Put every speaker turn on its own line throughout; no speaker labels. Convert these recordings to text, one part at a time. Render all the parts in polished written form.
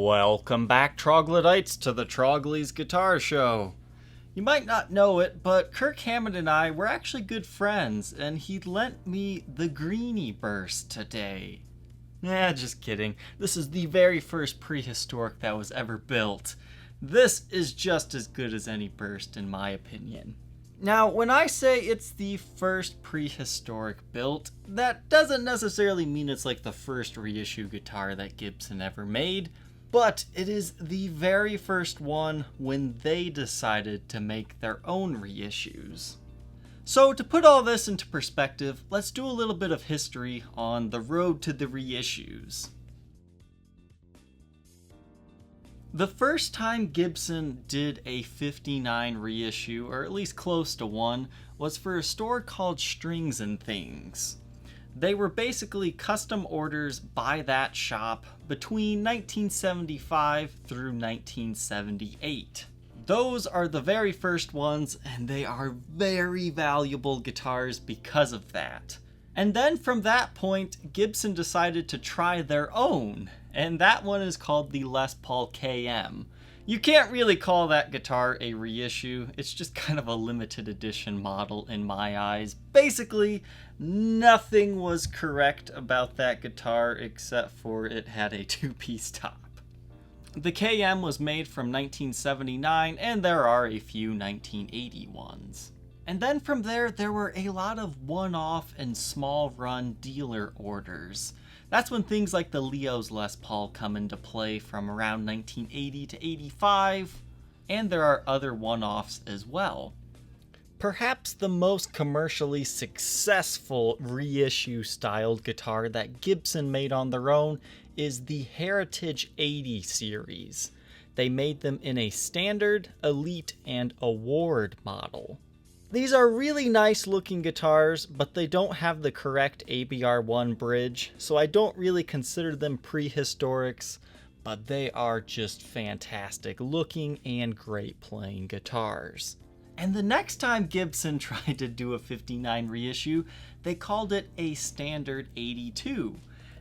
Welcome back, troglodytes, to the Trogly's Guitar Show. You might not know it, but Kirk Hammond and I were actually good friends, and he lent me the Greenie Burst today. Just kidding. This is the very first prehistoric that was ever built. This is just as good as any burst, in my opinion. Now, when I say it's the first prehistoric built, that doesn't necessarily mean it's like the first reissue guitar that Gibson ever made, but it is the very first one when they decided to make their own reissues. So to put all this into perspective, let's do a little bit of history on the road to the reissues. The first time Gibson did a 59 reissue, or at least close to one, was for a store called Strings and Things. They were basically custom orders by that shop between 1975 through 1978. Those are the very first ones, and they are very valuable guitars because of that. And then from that point, Gibson decided to try their own, and that one is called the Les Paul KM. You can't really call that guitar a reissue, it's just kind of a limited edition model in my eyes. Basically, nothing was correct about that guitar except for it had a two-piece top. The KM was made from 1979, and there are a few 1980 ones. And then from there were a lot of one-off and small-run dealer orders. That's when things like the Leo's Les Paul come into play from around 1980 to 85, and there are other one-offs as well. Perhaps the most commercially successful reissue-styled guitar that Gibson made on their own is the Heritage 80 series. They made them in a standard, elite, and award model. These are really nice looking guitars, but they don't have the correct ABR1 bridge, so I don't really consider them prehistorics, but they are just fantastic looking and great playing guitars. And the next time Gibson tried to do a 59 reissue, they called it a standard 82.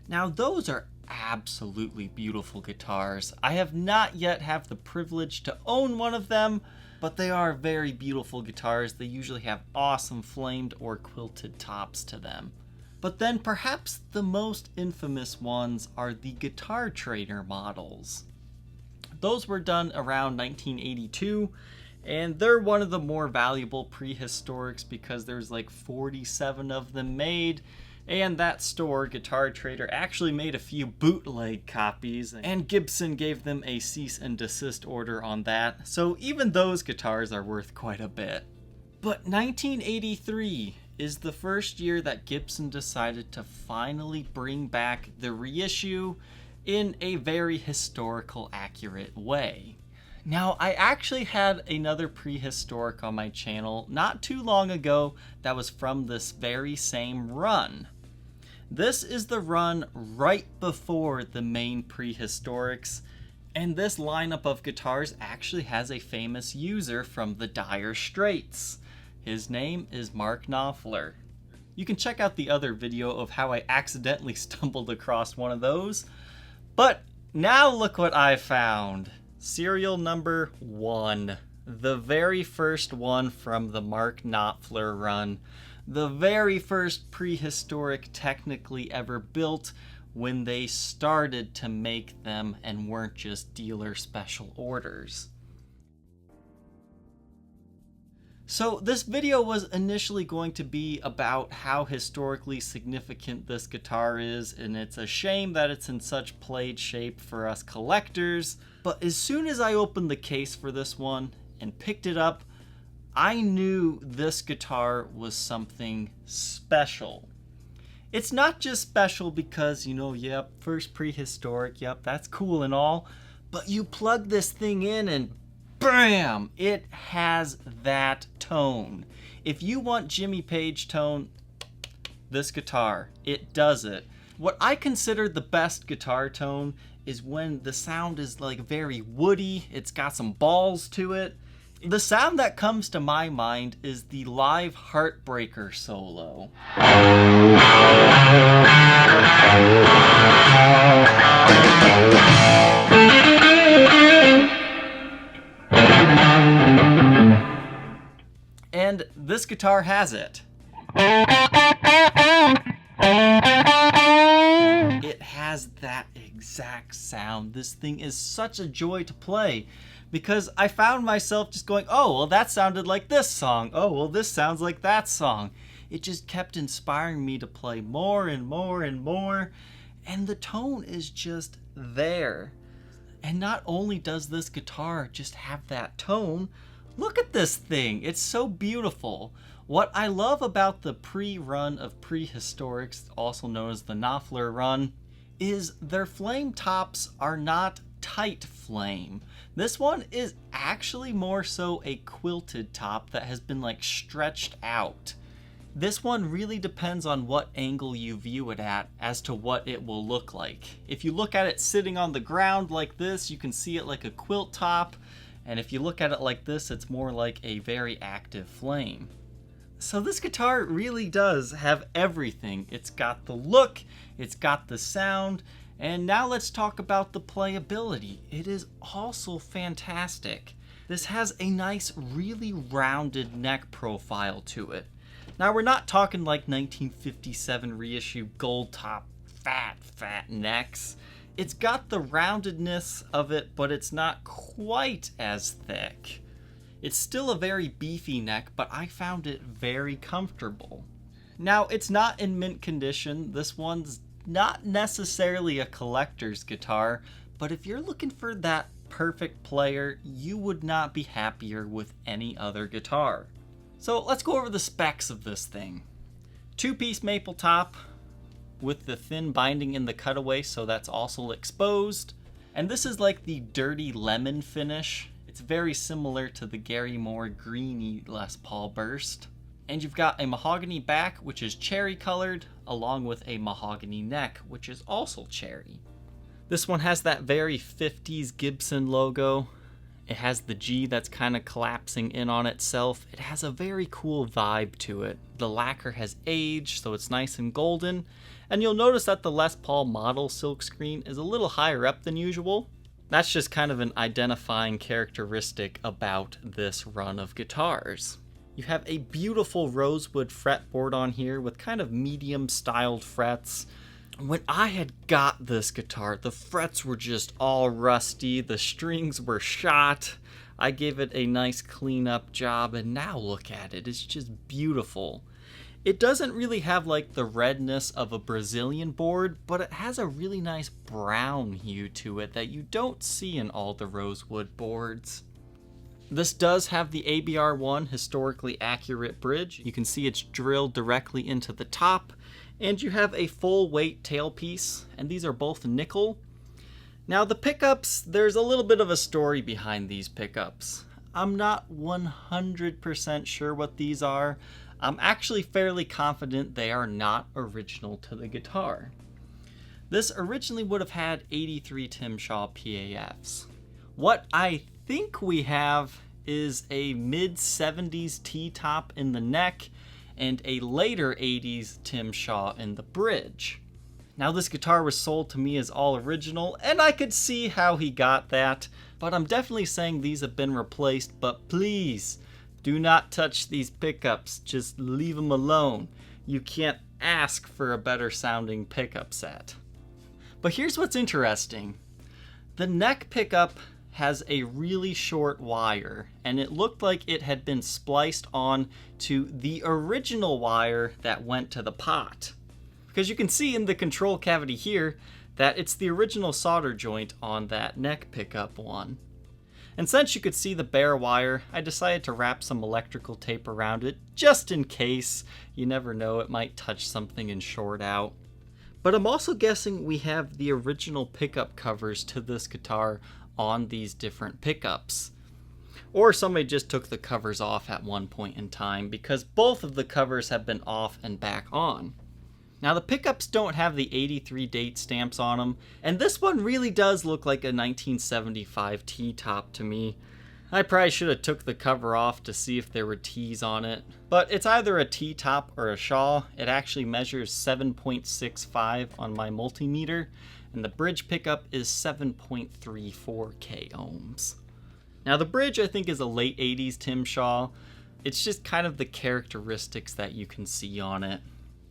Now those are absolutely beautiful guitars. I have not yet had the privilege to own one of them, but they are very beautiful guitars. They usually have awesome flamed or quilted tops to them. But then perhaps the most infamous ones are the Guitar Trader models. Those were done around 1982, and they're one of the more valuable prehistorics because there's like 47 of them made. And that store, Guitar Trader, actually made a few bootleg copies, and Gibson gave them a cease and desist order on that, so even those guitars are worth quite a bit. But 1983 is the first year that Gibson decided to finally bring back the reissue in a very historical accurate way. Now, I actually had another prehistoric on my channel not too long ago that was from this very same run. This is the run right before the main prehistorics, and this lineup of guitars actually has a famous user from the Dire Straights. His name is Mark Knopfler. You can check out the other video of how I accidentally stumbled across one of those. But now look what I found. Serial number 1. The very first one from the Mark Knopfler run. The very first prehistoric technically ever built when they started to make them and weren't just dealer special orders. So this video was initially going to be about how historically significant this guitar is, and it's a shame that it's in such played shape for us collectors. But as soon as I opened the case for this one and picked it up, I knew this guitar was something special. It's not just special because, yep, first prehistoric, yep, that's cool and all, but you plug this thing in and bam, it has that tone. If you want Jimmy Page tone, this guitar, it does it. What I consider the best guitar tone is when the sound is like very woody, it's got some balls to it. The sound that comes to my mind is the live Heartbreaker solo. guitar has it. It has that exact sound. This thing is such a joy to play because I found myself just going, oh, well, that sounded like this song. Oh, well, this sounds like that song. It just kept inspiring me to play more and more and more. And the tone is just there. And not only does this guitar just have that tone, look at this thing. It's so beautiful. What I love about the pre-run of prehistorics, also known as the Knopfler run, is their flame tops are not tight flame. This one is actually more so a quilted top that has been like stretched out. This one really depends on what angle you view it at as to what it will look like. If you look at it sitting on the ground like this, you can see it like a quilt top. And if you look at it like this, it's more like a very active flame. So this guitar really does have everything. It's got the look, it's got the sound, and now let's talk about the playability. It is also fantastic. This has a nice, really rounded neck profile to it. Now we're not talking like 1957 reissue gold top, fat necks. It's got the roundedness of it, but it's not quite as thick. It's still a very beefy neck, but I found it very comfortable. Now, it's not in mint condition. This one's not necessarily a collector's guitar, but if you're looking for that perfect player, you would not be happier with any other guitar. So let's go over the specs of this thing. 2-piece maple top with the thin binding in the cutaway, so that's also exposed. And this is like the dirty lemon finish. It's very similar to the Gary Moore greeny Les Paul Burst. And you've got a mahogany back, which is cherry colored, along with a mahogany neck, which is also cherry. This one has that very 50s Gibson logo. It has the G that's kind of collapsing in on itself. It has a very cool vibe to it. The lacquer has aged, so it's nice and golden. And you'll notice that the Les Paul model silkscreen is a little higher up than usual. That's just kind of an identifying characteristic about this run of guitars. You have a beautiful rosewood fretboard on here with kind of medium styled frets. When I had got this guitar, the frets were just all rusty, the strings were shot. I gave it a nice cleanup job, and now look at it, it's just beautiful. It doesn't really have like the redness of a Brazilian board, but it has a really nice brown hue to it that you don't see in all the rosewood boards. This does have the ABR1 historically accurate bridge. You can see it's drilled directly into the top. And you have a full weight tailpiece, and these are both nickel. Now the pickups, there's a little bit of a story behind these pickups. I'm not 100% sure what these are. I'm actually fairly confident they are not original to the guitar. This originally would have had 83 Tim Shaw PAFs. What I think we have is a mid-70s T-top in the neck and a later 80s Tim Shaw in the bridge. Now this guitar was sold to me as all original, and I could see how he got that, but I'm definitely saying these have been replaced, but please, do not touch these pickups, just leave them alone. You can't ask for a better sounding pickup set. But here's what's interesting. The neck pickup has a really short wire, and it looked like it had been spliced on to the original wire that went to the pot. Because you can see in the control cavity here that it's the original solder joint on that neck pickup one. And since you could see the bare wire, I decided to wrap some electrical tape around it, just in case. You never know, it might touch something and short out. But I'm also guessing we have the original pickup covers to this guitar on these different pickups. Or somebody just took the covers off at one point in time, because both of the covers have been off and back on. Now the pickups don't have the 83 date stamps on them, and this one really does look like a 1975 T-top to me. I probably should have took the cover off to see if there were T's on it, but it's either a T-top or a Shaw. It actually measures 7.65 on my multimeter, and the bridge pickup is 7.34 k ohms. Now the bridge I think is a late 80s Tim Shaw, It's just kind of the characteristics that you can see on it.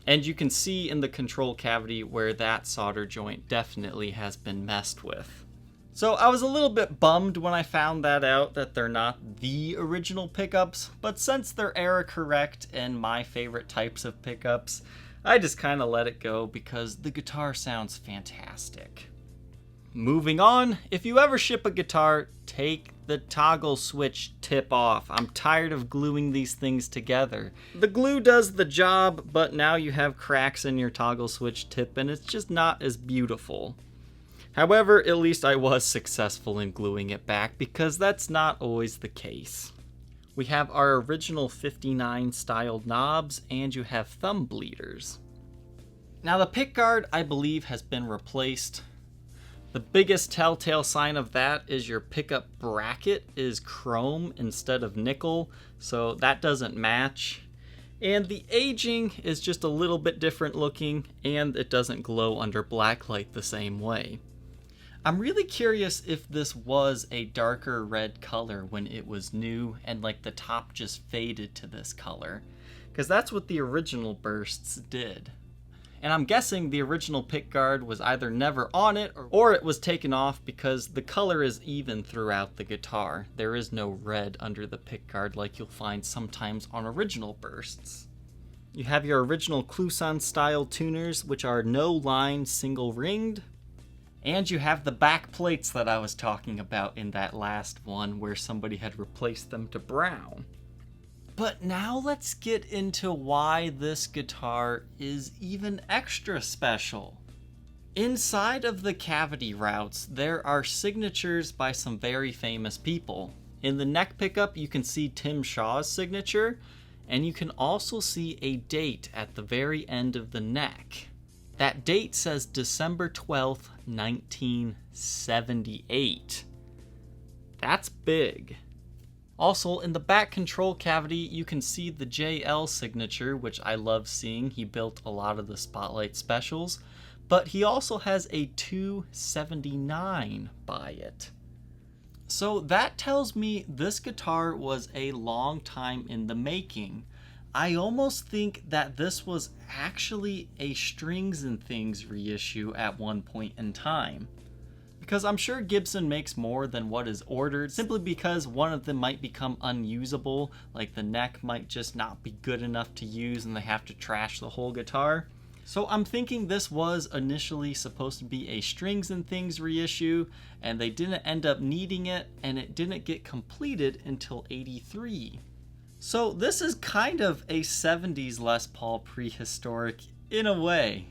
And you can see in the control cavity where that solder joint definitely has been messed with. So I was a little bit bummed when I found that out, that they're not the original pickups, but since they're error correct and my favorite types of pickups, I just kind of let it go because the guitar sounds fantastic. Moving on, if you ever ship a guitar, take the toggle switch tip off. I'm tired of gluing these things together. The glue does the job, but now you have cracks in your toggle switch tip and it's just not as beautiful. However, at least I was successful in gluing it back because that's not always the case. We have our original 59 styled knobs and you have thumb bleeders. Now the pickguard, I believe, has been replaced. The biggest telltale sign of that is your pickup bracket is chrome instead of nickel, so that doesn't match. And the aging is just a little bit different looking, and it doesn't glow under blacklight the same way. I'm really curious if this was a darker red color when it was new and like the top just faded to this color, because that's what the original bursts did. And I'm guessing the original pickguard was either never on it or it was taken off because the color is even throughout the guitar. There is no red under the pickguard like you'll find sometimes on original bursts. You have your original Kluson style tuners, which are no line single ringed. And you have the back plates that I was talking about in that last one where somebody had replaced them to brown. But now let's get into why this guitar is even extra special. Inside of the cavity routes, there are signatures by some very famous people. In the neck pickup, you can see Tim Shaw's signature, and you can also see a date at the very end of the neck. That date says December 12th, 1978. That's big. Also, in the back control cavity, you can see the JL signature, which I love seeing. He built a lot of the Spotlight specials, but he also has a 279 by it. So that tells me this guitar was a long time in the making. I almost think that this was actually a Strings and Things reissue at one point in time. Because I'm sure Gibson makes more than what is ordered, simply because one of them might become unusable, like the neck might just not be good enough to use and they have to trash the whole guitar. So I'm thinking this was initially supposed to be a Strings and Things reissue, and they didn't end up needing it, and it didn't get completed until '83. So this is kind of a 70s Les Paul prehistoric in a way.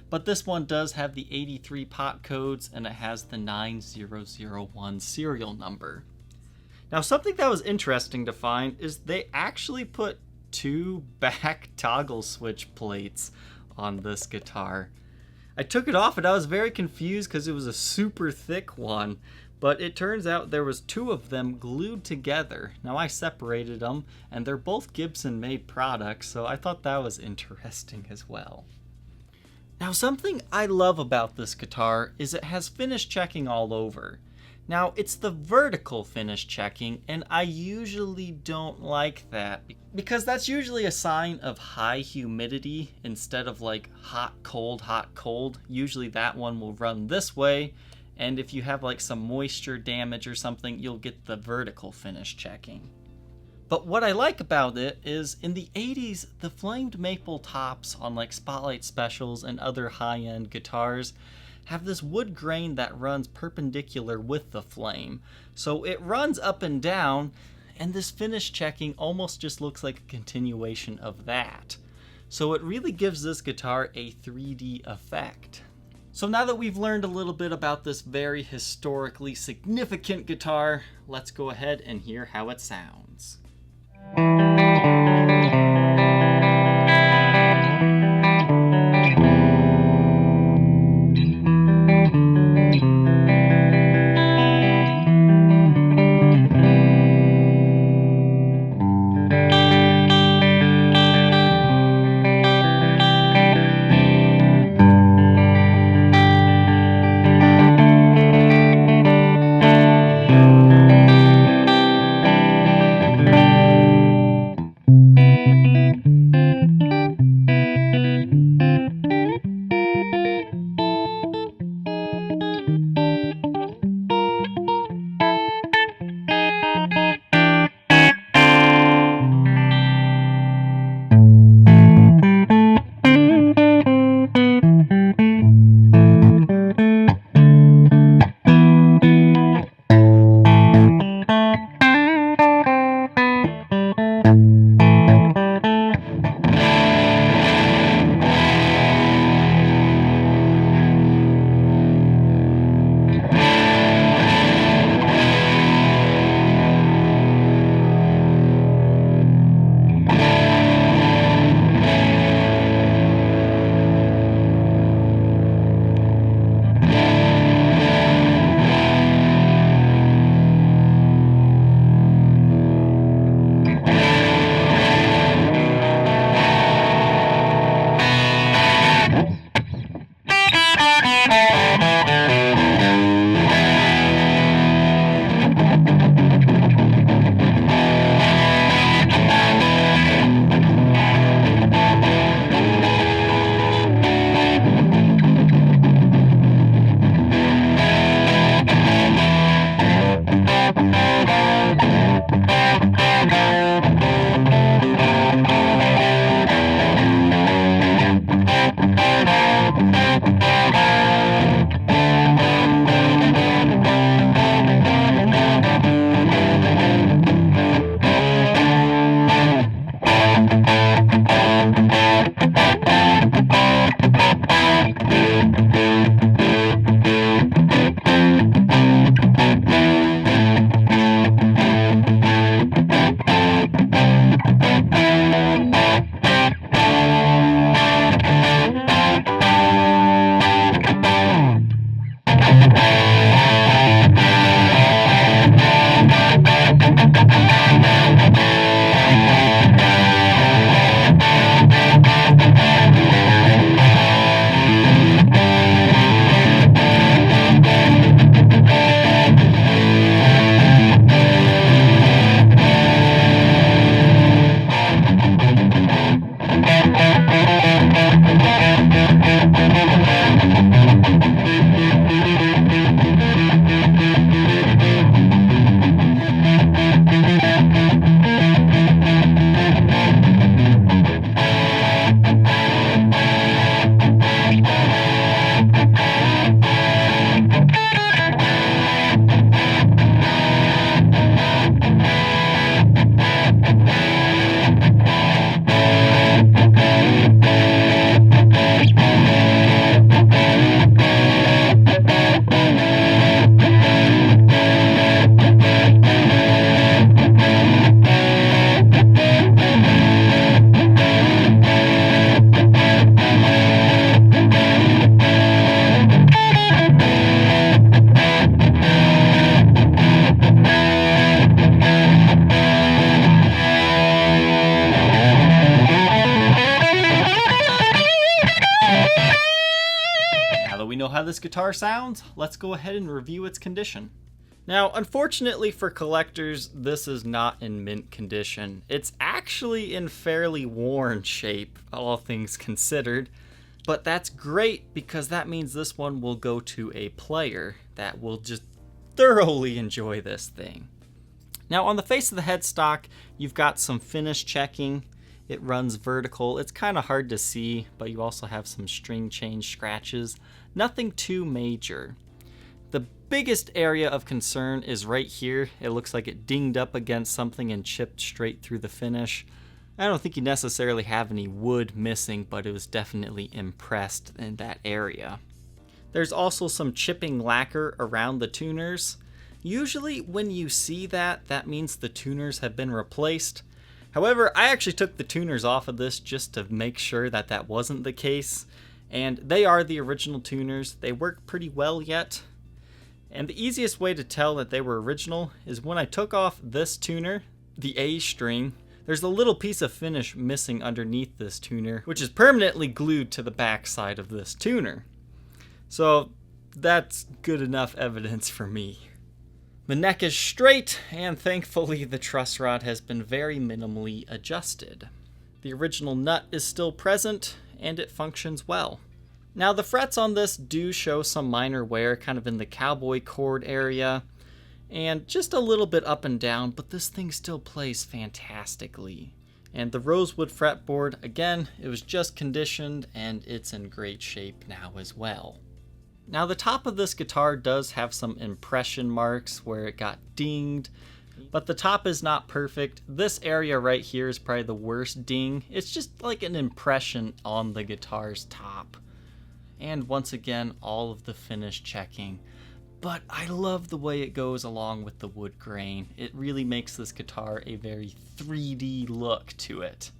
But this one does have the 83 pot codes and it has the 9001 serial number. Now something that was interesting to find is they actually put 2 back toggle switch plates on this guitar. I took it off and I was very confused because it was a super thick one, but it turns out there was 2 of them glued together. Now I separated them and they're both Gibson made products, so I thought that was interesting as well. Now something I love about this guitar is it has finish checking all over. Now it's the vertical finish checking, and I usually don't like that because that's usually a sign of high humidity instead of like hot, cold. Usually that one will run this way, and if you have like some moisture damage or something, you'll get the vertical finish checking. But what I like about it is in the 80s, the flamed maple tops on like Spotlight specials and other high-end guitars have this wood grain that runs perpendicular with the flame. So it runs up and down, and this finish checking almost just looks like a continuation of that. So it really gives this guitar a 3D effect. So now that we've learned a little bit about this very historically significant guitar, let's go ahead and hear how it sounds. we know how this guitar sounds, let's go ahead and review its condition. Now, unfortunately for collectors, this is not in mint condition. It's actually in fairly worn shape, all things considered. But that's great because that means this one will go to a player that will just thoroughly enjoy this thing. Now, on the face of the headstock, you've got some finish checking. It runs vertical. It's kind of hard to see, but you also have some string change scratches. Nothing too major. The biggest area of concern is right here. It looks like it dinged up against something and chipped straight through the finish. I don't think you necessarily have any wood missing, but it was definitely impressed in that area. There's also some chipping lacquer around the tuners. Usually when you see that, that means the tuners have been replaced. However, I actually took the tuners off of this just to make sure that that wasn't the case. And they are the original tuners. They work pretty well yet. And the easiest way to tell that they were original is when I took off this tuner, the A string, there's a little piece of finish missing underneath this tuner, which is permanently glued to the back side of this tuner. So that's good enough evidence for me. The neck is straight, and thankfully the truss rod has been very minimally adjusted. The original nut is still present, and it functions well. Now the frets on this do show some minor wear, kind of in the cowboy chord area, and just a little bit up and down, but this thing still plays fantastically. And the rosewood fretboard, again, it was just conditioned, and it's in great shape now as well. Now the top of this guitar does have some impression marks where it got dinged, but the top is not perfect. This area right here is probably the worst ding. It's just like an impression on the guitar's top. And once again, all of the finish checking. But I love the way it goes along with the wood grain. It really makes this guitar a very 3D look to it.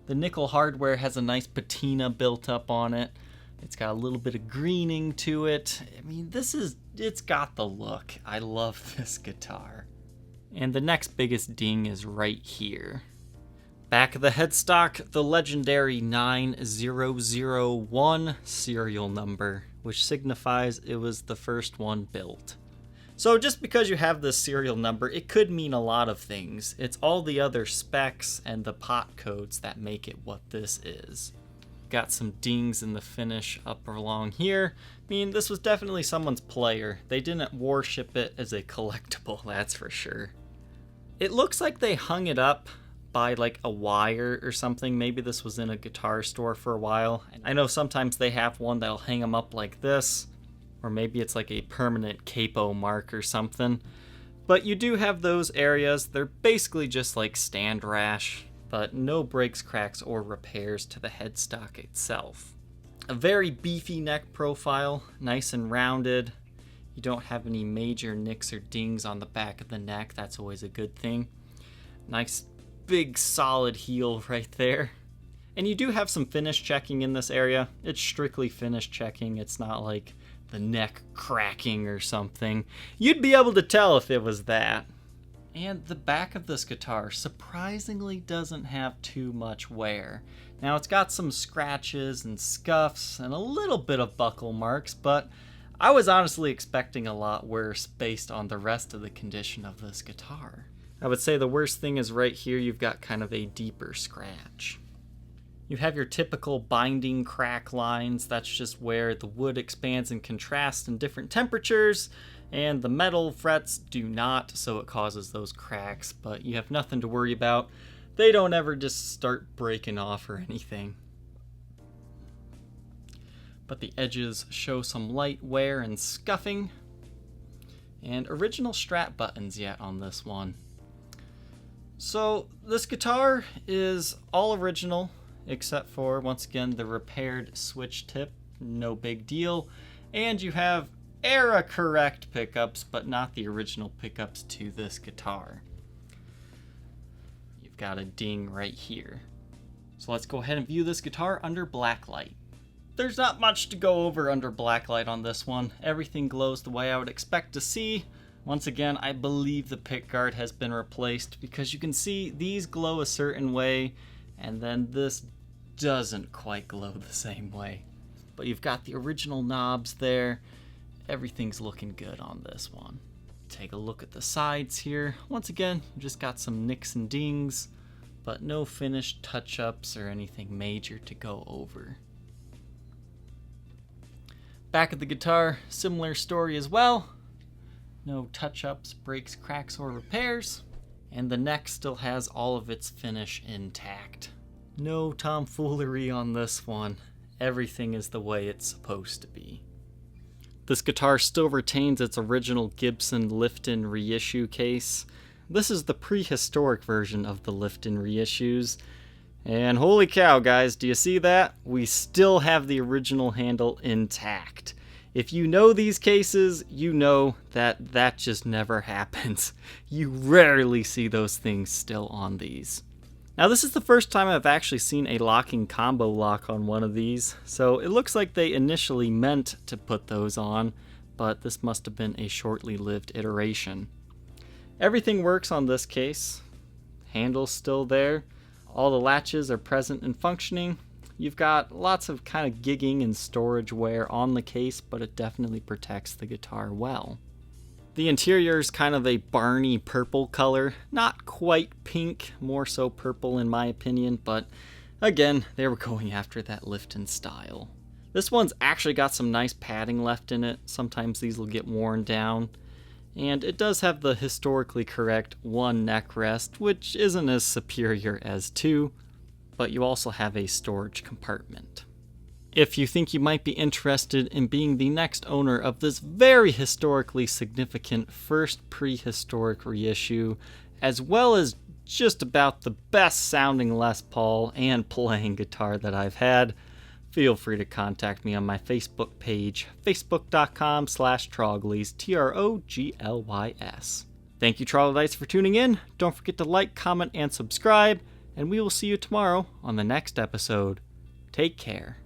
The nickel hardware has a nice patina built up on it. It's got a little bit of greening to it. I mean, it's got the look. I love this guitar. And the next biggest ding is right here. Back of the headstock, the legendary 9001 serial number, which signifies it was the first one built. So just because you have this serial number, it could mean a lot of things. It's all the other specs and the pot codes that make it what this is. Got some dings in the finish up along here. I mean, this was definitely someone's player. They didn't worship it as a collectible, that's for sure. It looks like they hung it up by like a wire or something. Maybe this was in a guitar store for a while. I know sometimes they have one that'll hang them up like this, or maybe it's like a permanent capo mark or something. But you do have those areas. They're basically just like stand rash, but no breaks, cracks, or repairs to the headstock itself. A very beefy neck profile, nice and rounded. You don't have any major nicks or dings on the back of the neck. That's always a good thing. Nice big solid heel right there. And you do have some finish checking in this area. It's strictly finish checking. It's not like the neck cracking or something. You'd be able to tell if it was that. And the back of this guitar surprisingly doesn't have too much wear. Now it's got some scratches and scuffs and a little bit of buckle marks, but I was honestly expecting a lot worse based on the rest of the condition of this guitar. I would say the worst thing is right here, you've got kind of a deeper scratch. You have your typical binding crack lines. That's just where the wood expands and contrasts in different temperatures, and the metal frets do not, so it causes those cracks, but you have nothing to worry about. They don't ever just start breaking off or anything. But the edges show some light wear and scuffing, and original strap buttons yet on this one. So this guitar is all original, except for, once again, the repaired switch tip, no big deal. And you have era correct pickups, but not the original pickups to this guitar. You've got a ding right here. So let's go ahead and view this guitar under Blacklight. There's not much to go over under Blacklight on this one. Everything glows the way I would expect to see. Once again, I believe the pickguard has been replaced because you can see these glow a certain way, and then this doesn't quite glow the same way. but you've got the original knobs there. Everything's looking good on this one. Take a look at the sides here. Once again, you just got some nicks and dings, but no finished touch-ups or anything major to go over. Back of the guitar, similar story as well. No touch-ups, breaks, cracks, or repairs. And the neck still has all of its finish intact. No tomfoolery on this one. Everything is the way it's supposed to be. This guitar still retains its original Gibson lift-in reissue case. This is the prehistoric version of the lift-in reissues. And holy cow, guys, do you see that? We still have the original handle intact. If you know these cases, you know that that just never happens. You rarely see those things still on these. Now, this is the first time I've actually seen a locking combo lock on one of these, so it looks like they initially meant to put those on, but this must have been a shortly lived iteration. Everything works on this case. Handle's still there. All the latches are present and functioning. You've got lots of kind of gigging and storage wear on the case, but it definitely protects the guitar well. The interior is kind of a Barney purple color. Not quite pink, more so purple in my opinion, but again, they were going after that lift-in style. This one's actually got some nice padding left in it. Sometimes these will get worn down. And it does have the historically correct 1 neck rest, which isn't as superior as 2, but you also have a storage compartment. If you think you might be interested in being the next owner of this very historically significant first prehistoric reissue, as well as just about the best sounding Les Paul and playing guitar that I've had, feel free to contact me on my Facebook page, facebook.com/Troglys, Troglys. Thank you, Troglodytes, for tuning in. Don't forget to like, comment, and subscribe, and we will see you tomorrow on the next episode. Take care.